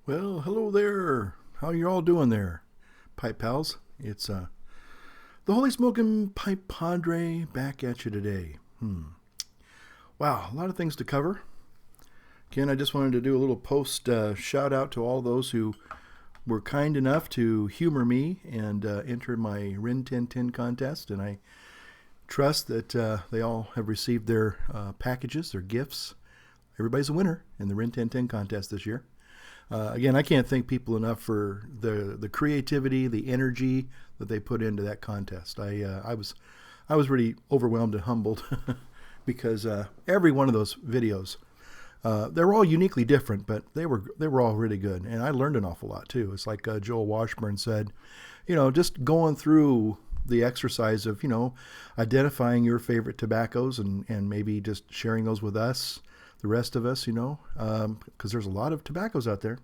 Well, hello there. How you all doing there, pipe pals? It's the Holy Smokin' Pipe Padre back at you today. Wow, a lot of things to cover. Again, I just wanted to do a little post shout out to all those who were kind enough to humor me and enter my Rin 1010 contest, and I trust that they all have received their packages, their gifts. Everybody's a winner in the Rin 1010 contest this year. Again, I can't thank people enough for the creativity, the energy that they put into that contest. I was really overwhelmed and humbled because every one of those videos, they were all uniquely different, but they were all really good, and I learned an awful lot too. It's like Joel Washburn said, just going through the exercise of identifying your favorite tobaccos and maybe just sharing those with us, the rest of us, because there's a lot of tobaccos out there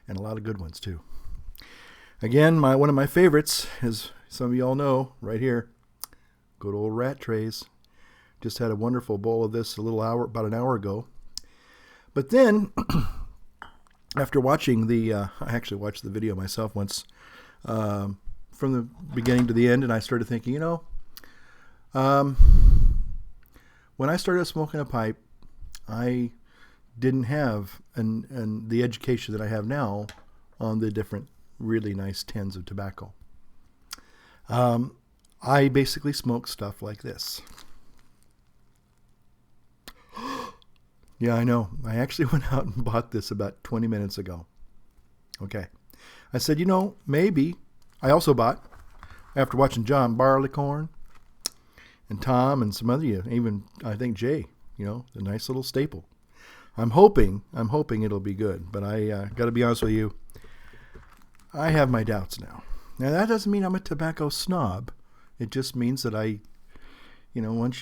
and a lot of good ones too. Again, one of my favorites, as some of y'all know, right here, good old Rat Trays. Just had a wonderful bowl of this about an hour ago. But then, after watching I actually watched the video myself once, from the beginning to the end, and I started thinking, when I started smoking a pipe, I didn't have the education that I have now on the different really nice tins of tobacco. I basically smoke stuff like this. Yeah, I know. I actually went out and bought this about 20 minutes ago. Okay. I said, maybe. I also bought, after watching John Barleycorn and Tom and some other, even I think Jay, the nice little staple. I'm hoping it'll be good, but I got to be honest with you. I have my doubts now. Now that doesn't mean I'm a tobacco snob. It just means that once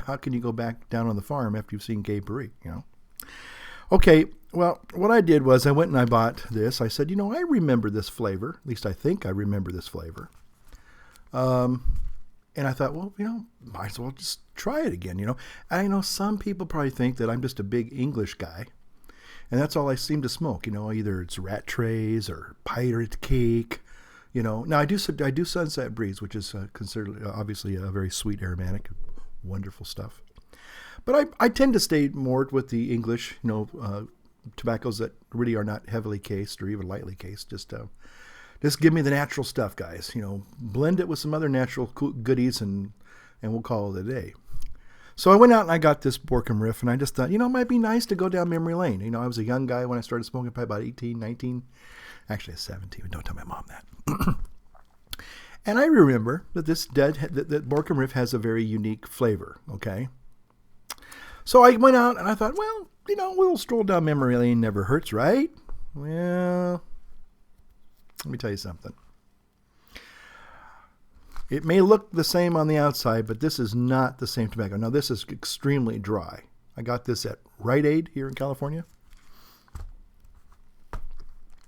how can you go back down on the farm after you've seen Gay Paris, Okay, well, what I did was I went and I bought this. I said, I remember this flavor. At least I think I remember this flavor. And I thought, well, might as well just try it again, And I know some people probably think that I'm just a big English guy. And that's all I seem to smoke, either it's Rat Trays or Pirate Cake, Now I do Sunset Breeze, which is considered obviously a very sweet aromatic, wonderful stuff. But I tend to stay more with the English, tobaccos that really are not heavily cased or even lightly cased. Just give me the natural stuff, guys. Blend it with some other natural goodies, and we'll call it a day. So I went out and I got this Borkum Riff, and I just thought, it might be nice to go down memory lane. I was a young guy when I started smoking pipe, about 18, 19. Actually, 17. Don't tell my mom that. And I remember that that Borkum Riff has a very unique flavor, okay? So I went out and I thought, well, we'll stroll down memory lane, never hurts, right? Well, let me tell you something. It may look the same on the outside, but this is not the same tobacco. Now, this is extremely dry. I got this at Rite Aid here in California.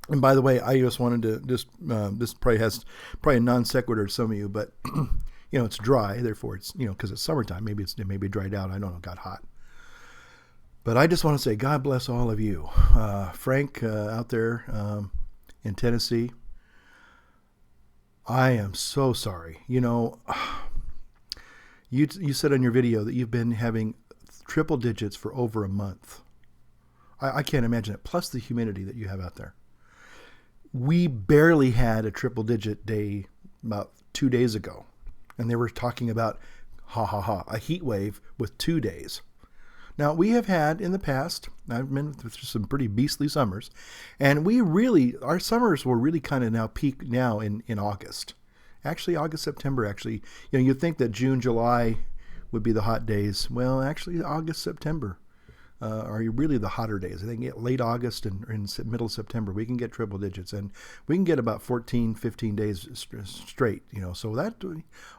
And by the way, I just wanted to this probably a non sequitur to some of you, but it's dry, therefore it's because it's summertime. Maybe it may be dried out. I don't know. It got hot. But I just want to say God bless all of you, Frank out there in Tennessee. I am so sorry. You said on your video that you've been having triple digits for over a month. I can't imagine it. Plus the humidity that you have out there. We barely had a triple digit day about 2 days ago. And they were talking about, a heat wave with 2 days. Now, we have had in the past, I've been through some pretty beastly summers, and our summers will really kind of now peak now in August. Actually, August, September, you'd think that June, July would be the hot days. Well, actually, August, September are really the hotter days. I think late August and in middle September, we can get triple digits, and we can get about 14, 15 days straight, so that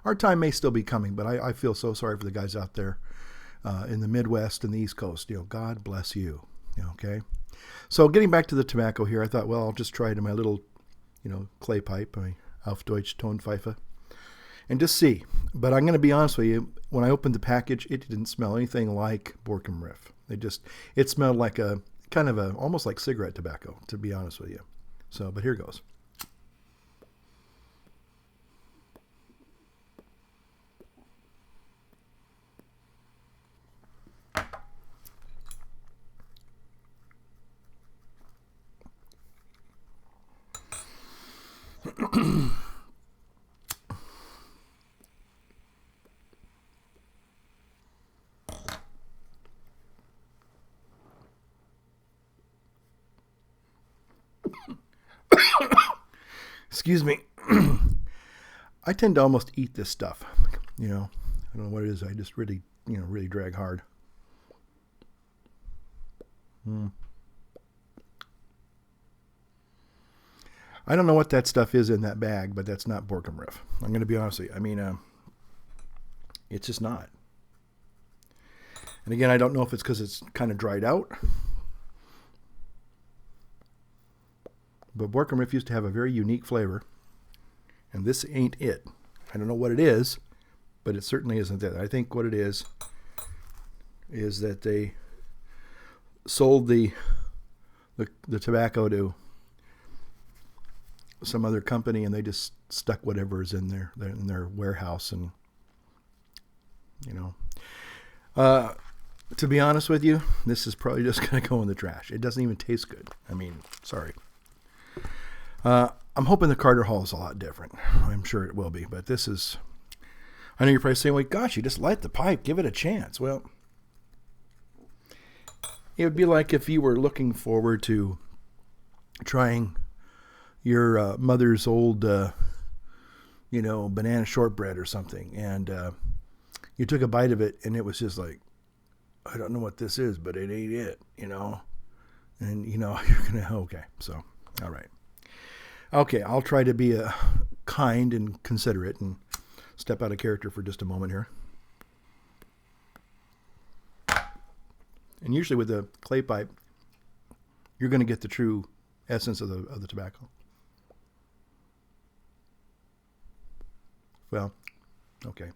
our time may still be coming, but I feel so sorry for the guys out there in the Midwest and the East Coast. God bless you. Okay. So getting back to the tobacco here, I thought, well, I'll just try it in my little, clay pipe, my Auf Deutsch Tonpfeife, and just see. But I'm going to be honest with you. When I opened the package, it didn't smell anything like Borkum Riff. It smelled like kind of almost like cigarette tobacco, to be honest with you. So, but here goes. Excuse me. I tend to almost eat this stuff. I don't know what it is. I just really, really drag hard. I don't know what that stuff is in that bag, but that's not Borkum Riff. I'm going to be honest with you. I mean, it's just not. And again, I don't know if it's because it's kind of dried out. But Borkum Riff used to have a very unique flavor. And this ain't it. I don't know what it is, but it certainly isn't that. I think what it is that they sold the tobacco to some other company, and they just stuck whatever is in their warehouse. And to be honest with you, this is probably just going to go in the trash. It doesn't even taste good. I mean, sorry. I'm hoping the Carter Hall is a lot different. I'm sure it will be, but this is, I know you're probably saying, well, gosh, you just light the pipe, give it a chance. Well, it would be like if you were looking forward to trying your mother's old, banana shortbread or something, and you took a bite of it, and it was just like, I don't know what this is, but it ain't it, and you're gonna, okay, so, all right. Okay, I'll try to be kind and considerate and step out of character for just a moment here. And usually with the clay pipe, you're going to get the true essence of the tobacco. Well, okay.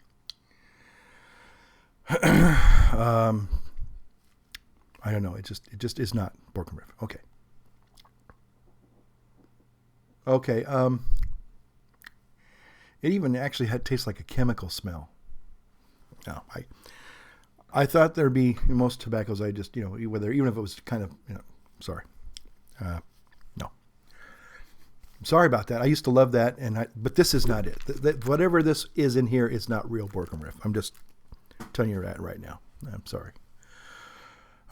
I don't know. It just is not Borkum Riff. Okay. Okay. It even actually tastes like a chemical smell. No, I thought there'd be most tobaccos. I just whether even if it was kind of sorry, no. I'm sorry about that. I used to love that, but this is not it. Whatever this is in here is not real Borkum Riff. I'm just telling you that right now. I'm sorry.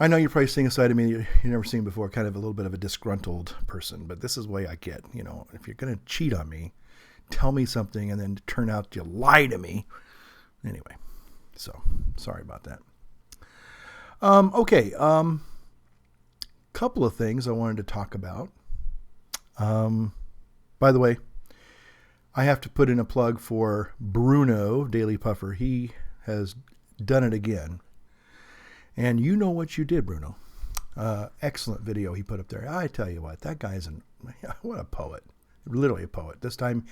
I know you're probably seeing a side of me you've never seen before, kind of a little bit of a disgruntled person, but this is the way I get. If you're going to cheat on me, tell me something and then turn out to lie to me. Anyway, so sorry about that. Okay. Couple of things I wanted to talk about. By the way, I have to put in a plug for Bruno, Daily Puffer. He has done it again. And you know what you did, Bruno. Excellent video he put up there. I tell you what, that guy's what a poet. Literally a poet. This time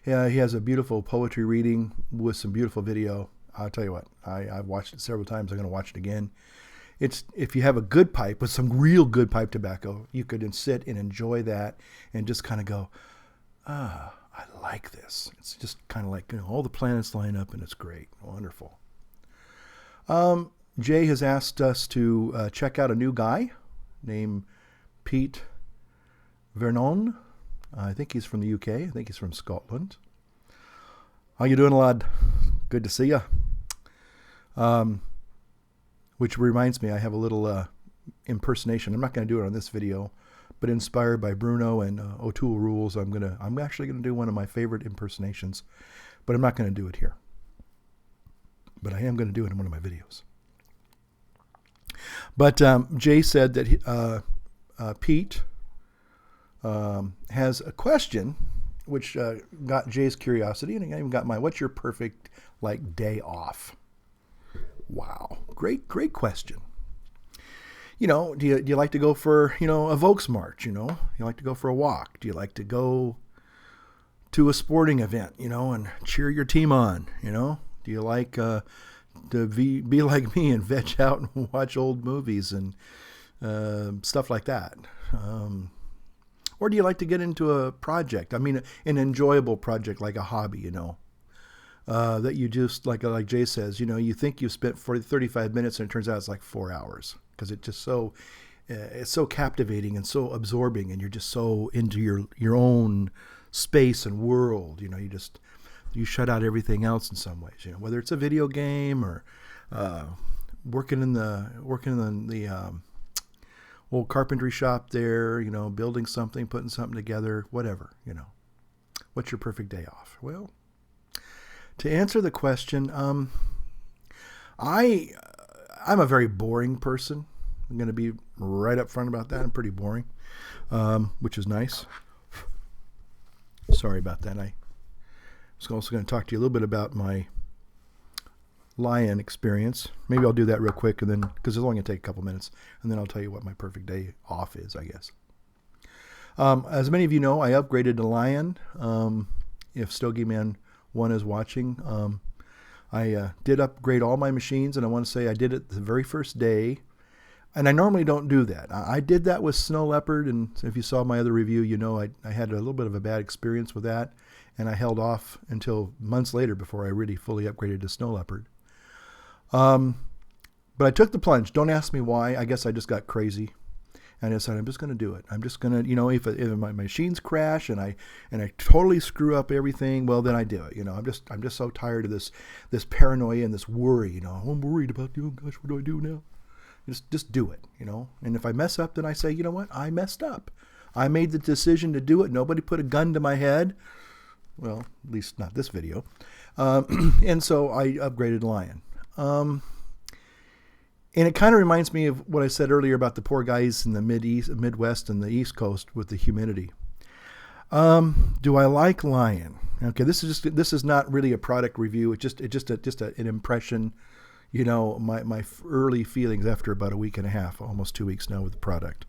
he has a beautiful poetry reading with some beautiful video. I'll tell you what, I've watched it several times. I'm going to watch it again. If you have a good pipe with some real good pipe tobacco, you could sit and enjoy that and just kind of go, I like this. It's just kind of like, all the planets line up and it's great. Wonderful. Jay has asked us to check out a new guy named Pete Vernon. I think he's from the UK. I think he's from Scotland. How you doing, lad? Good to see you. Which reminds me, I have a little impersonation. I'm not going to do it on this video, but inspired by Bruno and O'Toole Rules, I'm actually going to do one of my favorite impersonations, but I'm not going to do it here. But I am going to do it in one of my videos. But Jay said that Pete has a question, which got Jay's curiosity, and I even got mine. What's your perfect day off? Wow, great question. Do you like to go for a Volks march? You like to go for a walk? Do you like to go to a sporting event? And cheer your team on? Do you like to be like me and veg out and watch old movies and stuff like that. Or do you like to get into a project? I mean, an enjoyable project like a hobby, that you just, like Jay says, you think you've spent 35 minutes and it turns out it's like 4 hours because it's so captivating and so absorbing, and you're just so into your own space and world. You shut out everything else in some ways. Whether it's a video game or working in the old carpentry shop there. Building something, putting something together, whatever. What's your perfect day off? Well, to answer the question, I'm a very boring person. I'm going to be right up front about that. I'm pretty boring, which is nice. Sorry about that. I was also going to talk to you a little bit about my lion experience. Maybe I'll do that real quick, and then because it's only going to take a couple minutes, and then I'll tell you what my perfect day off is, I guess. As many of you know, I upgraded to Lion. If Stogie Man 1 is watching, I did upgrade all my machines, and I want to say I did it the very first day. And I normally don't do that. I did that with Snow Leopard, and if you saw my other review, I had a little bit of a bad experience with that, and I held off until months later before I really fully upgraded to Snow Leopard. But I took the plunge. Don't ask me why. I guess I just got crazy, and I decided I'm just going to do it. I'm just going to, if my machines crash and I totally screw up everything, well, then I do it. I'm just so tired of this paranoia and this worry. I'm worried about you. Gosh, what do I do now? Just do it, And if I mess up, then I say, you know what? I messed up. I made the decision to do it. Nobody put a gun to my head. Well, at least not this video. And so I upgraded Lion. And it kind of reminds me of what I said earlier about the poor guys in the Midwest and the East Coast with the humidity. Do I like Lion? Okay, this is not really a product review. It's just an impression. My early feelings after about a week and a half, almost 2 weeks now with the product.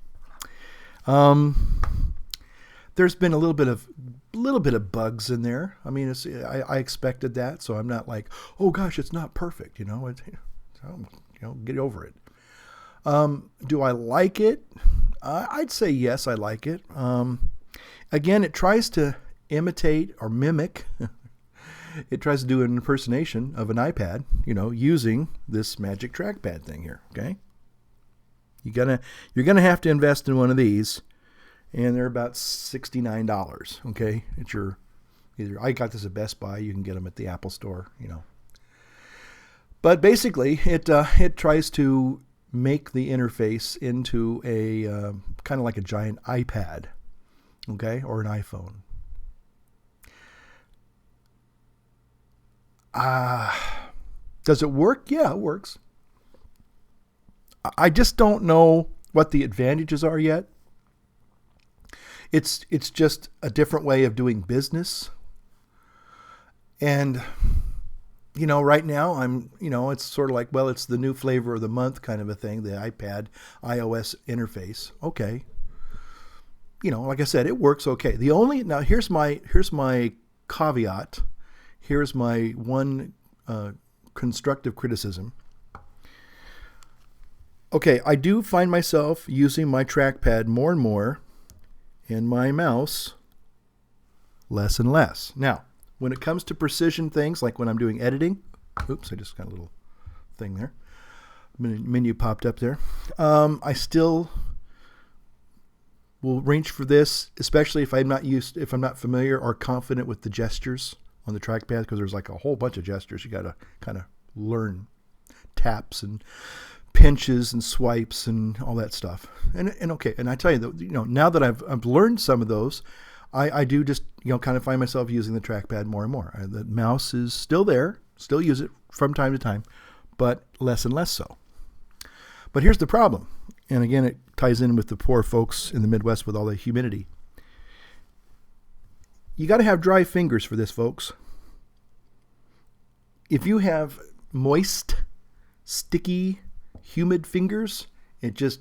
There's been a little bit of bugs in there. I mean, I expected that, so I'm not like, oh gosh, it's not perfect. Get over it. Do I like it? I'd say yes, I like it. Again, it tries to imitate or mimic. It tries to do an impersonation of an iPad, using this magic trackpad thing here. Okay, you're gonna have to invest in one of these, and they're about $69. Okay, I got this at Best Buy. You can get them at the Apple Store. But basically, it tries to make the interface into a kind of like a giant iPad, okay, or an iPhone. Does it work? Yeah, it works. I just don't know what the advantages are yet. It's just a different way of doing business. And, right now it's sort of like, well, it's the new flavor of the month kind of a thing, the iPad iOS interface. Okay. Like I said, it works okay. Now here's my caveat. Here's my one constructive criticism. Okay, I do find myself using my trackpad more and more and my mouse less and less. Now, when it comes to precision things, like when I'm doing editing, oops, I just got a little thing there. Menu popped up there. I still will reach for this, especially if I'm not familiar or confident with the gestures on the trackpad, because there's like a whole bunch of gestures you got to kind of learn, taps and pinches and swipes and all that stuff. And okay, and I tell you that now that I've learned some of those, I do just kind of find myself using the trackpad more and more. The mouse is still there, still use it from time to time, but less and less so. But here's the problem, and again, it ties in with the poor folks in the Midwest with all the humidity. You got to have dry fingers for this, folks. If you have moist, sticky, humid fingers, it's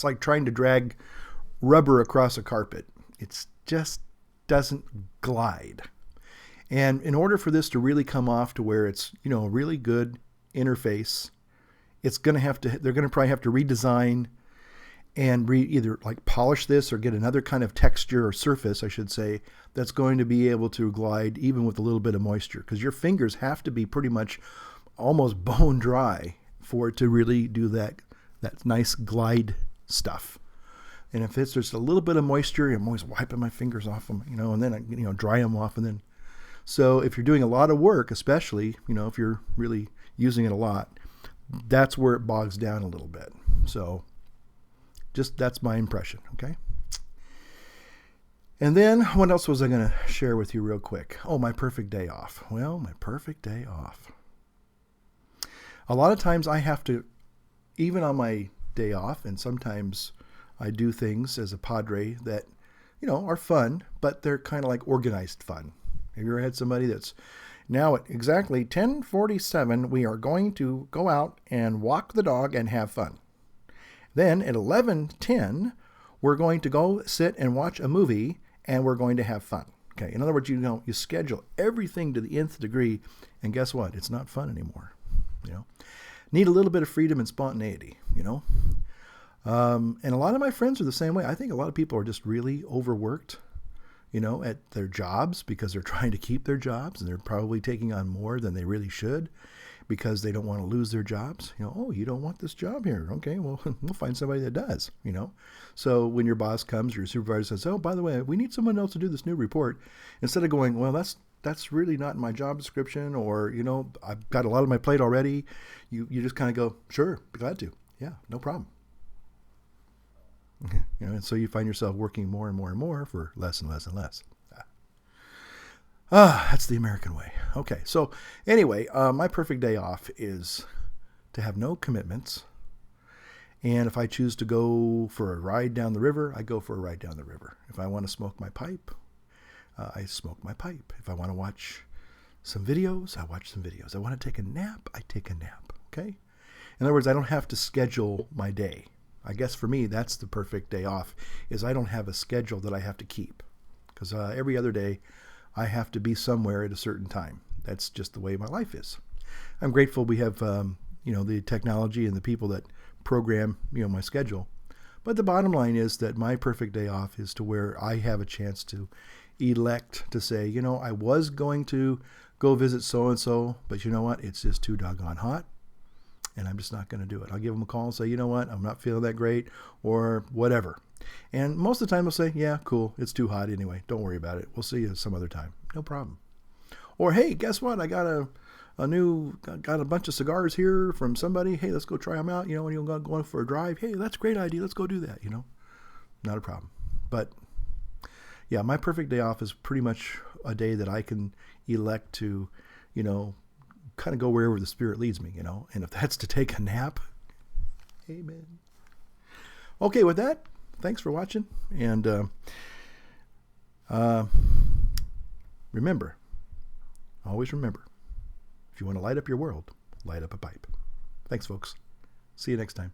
like trying to drag rubber across a carpet. It just doesn't glide. And in order for this to really come off to where it's, a really good interface they're going to probably have to redesign and either like polish this or get another kind of texture or surface, I should say, that's going to be able to glide even with a little bit of moisture, because your fingers have to be pretty much almost bone dry for it to really do that nice glide stuff. And if it's just a little bit of moisture, I'm always wiping my fingers off them, and then I, dry them off. And then, so if you're doing a lot of work, especially, if you're really using it a lot, that's where it bogs down a little bit. So that's my impression. Okay. And then what else was I going to share with you real quick? Oh, my perfect day off. Well, my perfect day off. A lot of times I have to, even on my day off, and sometimes I do things as a padre that, are fun, but they're kind of like organized fun. Have you ever had somebody that's, now at exactly 10:47, we are going to go out and walk the dog and have fun. Then at 11:10, we're going to go sit and watch a movie and we're going to have fun. Okay. In other words, you schedule everything to the nth degree, and guess what? It's not fun anymore. Need a little bit of freedom and spontaneity, and a lot of my friends are the same way. I think a lot of people are just really overworked, at their jobs because they're trying to keep their jobs, and they're probably taking on more than they really should because they don't want to lose their jobs. Oh, you don't want this job here. Okay, well, we'll find somebody that does, So when your boss comes, your supervisor says, oh, by the way, we need someone else to do this new report. Instead of going, well, that's really not in my job description, or, I've got a lot on my plate already. You just kind of go, sure, be glad to. Yeah, no problem. And so you find yourself working more and more and more for less and less and less. That's the American way. Okay, so anyway, my perfect day off is to have no commitments. And if I choose to go for a ride down the river, I go for a ride down the river. If I want to smoke my pipe, I smoke my pipe. If I want to watch some videos, I watch some videos. I want to take a nap, I take a nap. Okay? In other words, I don't have to schedule my day. I guess for me, that's the perfect day off, is I don't have a schedule that I have to keep. Because every other day, I have to be somewhere at a certain time. That's just the way my life is. I'm grateful we have, the technology and the people that program, my schedule. But the bottom line is that my perfect day off is to where I have a chance to elect to say, I was going to go visit so-and-so, but you know what? It's just too doggone hot, and I'm just not going to do it. I'll give them a call and say, you know what? I'm not feeling that great, or whatever. And most of the time they'll say, yeah, cool. It's too hot anyway. Don't worry about it. We'll see you some other time. No problem. Or, hey, guess what? I got a bunch of cigars here from somebody. Hey, let's go try them out. When you're going for a drive. Hey, that's a great idea. Let's go do that. Not a problem. But yeah, my perfect day off is pretty much a day that I can elect to, kind of go wherever the spirit leads me, and if that's to take a nap, amen. Okay, with that, thanks for watching. And remember, always remember, if you want to light up your world, light up a pipe. Thanks, folks. See you next time.